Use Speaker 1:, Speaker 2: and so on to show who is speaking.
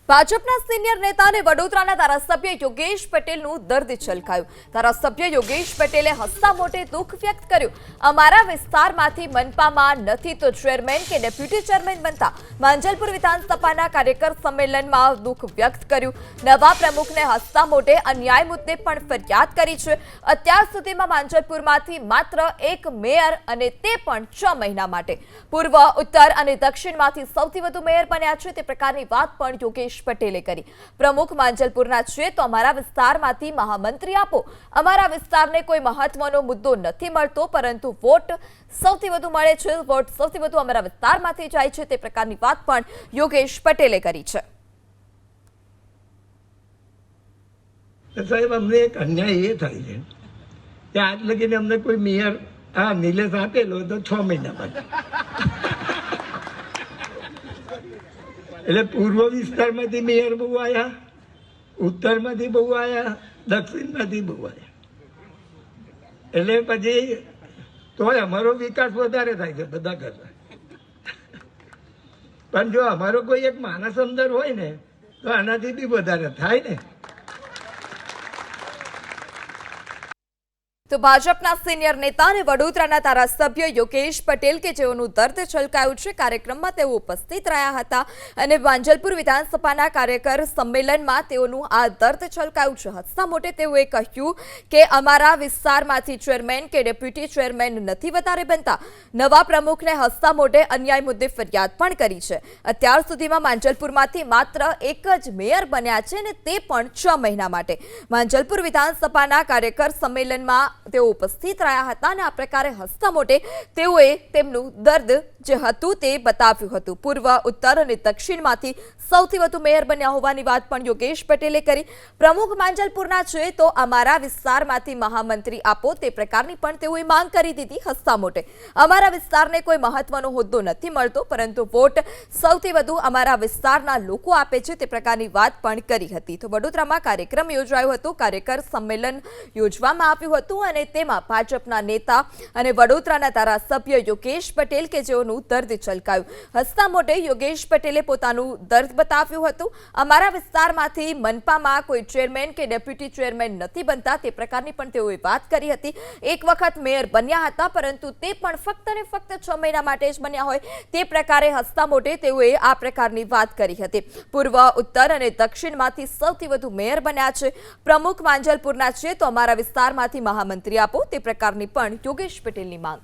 Speaker 1: ભાજપના સિનિયર નેતા અને વડોદરાના ધારાસભ્ય યોગેશ પટેલનું દર્દ છલકાયું। ધારાસભ્ય યોગેશ પટેલે હસતા મોઢે દુઃખ વ્યક્ત કર્યું। અમારા વિસ્તારમાંથી મનપામાં નથી તો ચેરમેન કે ડેપ્યુટી ચેરમેન બનતા। માંજલપુર વિધાનસભાના કાર્યકર સંમેલનમાં દુઃખ વ્યક્ત કર્યું। નવા પ્રમુખને હસતા મોઢે અન્યાય મુદ્દે પણ ફરિયાદ કરી છે। અત્યાર સુધીમાં માંજલપુરમાંથી માત્ર એક મેયર અને તે પણ 6 મહિના માટે। પૂર્વ, ઉત્તર અને દક્ષિણમાંથી સૌથી વધુ મેયર બન્યા છે તે પ્રકારની વાત પણ યોગેશ પટેલે કરી। પ્રમુખ માંજલપુરના છે તો અમારા વિસ્તારમાંથી મહામંત્રી આપો। અમારા વિસ્તારને કોઈ મહત્વનો મુદ્દો નથી મળતો પરંતુ વોટ સૌથી વધુ મળે છે। વોટ સૌથી વધુ અમારા વિસ્તારમાંથી જાય છે તે પ્રકારની વાત પણ યોગેશ પટેલે કરી છે।
Speaker 2: સાહેબ, અમને એક અન્યાય એ થાય છે કે આજ લગીને અમને કોઈ મેયર નિલેશ આપેલો તો 6 મહિના બાદ, એટલે પૂર્વ વિસ્તારમાંથી મેયર બહુ આવ્યા, ઉત્તરમાંથી બહુ આવ્યા, દક્ષિણમાંથી બહુ આવ્યા, એટલે પછી તોય અમારો વિકાસ વધારે થાય છે બધા કરતા। પણ જો અમારો કોઈ એક માણસ અંદર હોય ને તો આનાથી બી વધારે થાય ને।
Speaker 1: તો ભાજપના સિનિયર નેતા અને વડોદરાના ધારાસભ્ય યોગેશ પટેલ કે જેઓનું દર્દ છલકાયું છે, કાર્યક્રમમાં તેઓ ઉપસ્થિત રહ્યા હતા અને માંજલપુર વિધાનસભાના કાર્યકર સંમેલનમાં તેઓનું આ દર્દ છલકાયું છે। હસતા મોઢે તેઓએ કહ્યું કે અમારા વિસ્તારમાંથી ચેરમેન કે ડેપ્યુટી ચેરમેન નથી વધારે બનતા। નવા પ્રમુખને હસતા મોઢે અન્યાય મુદ્દે ફરિયાદ પણ કરી છે। અત્યાર સુધીમાં માંજલપુરમાંથી માત્ર એક જ મેયર બન્યા છે અને તે પણ 6 મહિના માટે। માંજલપુર વિધાનસભાના કાર્યકર સંમેલનમાં તેઓ ઉપસ્થિત રહ્યા હતા અને આ પ્રકારે હસતા મોઢે તેઓએ તેમનું દર્દ જે હતું તે બતાવ્યું હતું। પૂર્વ, ઉત્તર અને દક્ષિણમાંથી સૌથી વધુ મેયર બન્યા હોવાની વાત પણ યોગેશ પટેલે કરી। પ્રમુખ માંજલપુરના છે તો અમારા વિસ્તારમાંથી મહામંત્રી આપો તે પ્રકારની પણ તેઓએ માંગ કરી દીધી હસતા મોઢે। અમારા વિસ્તારને કોઈ મહત્વનો હોદ્દો નથી મળતો પરંતુ વોટ સૌથી વધુ અમારા વિસ્તારના લોકો આપે છે તે પ્રકારની વાત પણ કરી હતી। તો વડોદરામાં કાર્યક્રમ યોજાયો હતો, કાર્યકર સંમેલન યોજવામાં આવ્યું હતું અને તેમાં ભાજપના નેતા અને વડોદરાના ધારાસભ્ય યોગેશ પટેલ કે જેઓનું દર્દ છલકાયું। હસતા મોઢે યોગેશ પટેલે પોતાનું દર્દ બતાવ્યું હતું। અમારા વિસ્તારમાંથી મનપામાં કોઈ ચેરમેન કે ડેપ્યુટી ચેરમેન નથી બનતા તે પ્રકારની પણ તેઓએ વાત કરી હતી। એક વખત મેયર બન્યા હતા પરંતુ તે પણ ફક્ત ને ફક્ત 6 મહિના માટે જ બન્યા હોય તે પ્રકારે હસતા મોઢે તેઓએ આ પ્રકારની વાત કરી હતી। પૂર્વ, ઉત્તર અને દક્ષિણમાંથી સૌથી વધુ મેયર બન્યા છે। પ્રમુખ માંજલપુરના છે તો અમારા વિસ્તારમાંથી મહામંત્રી આપો તે પ્રકારની પણ યોગેશ પટેલની માંગ।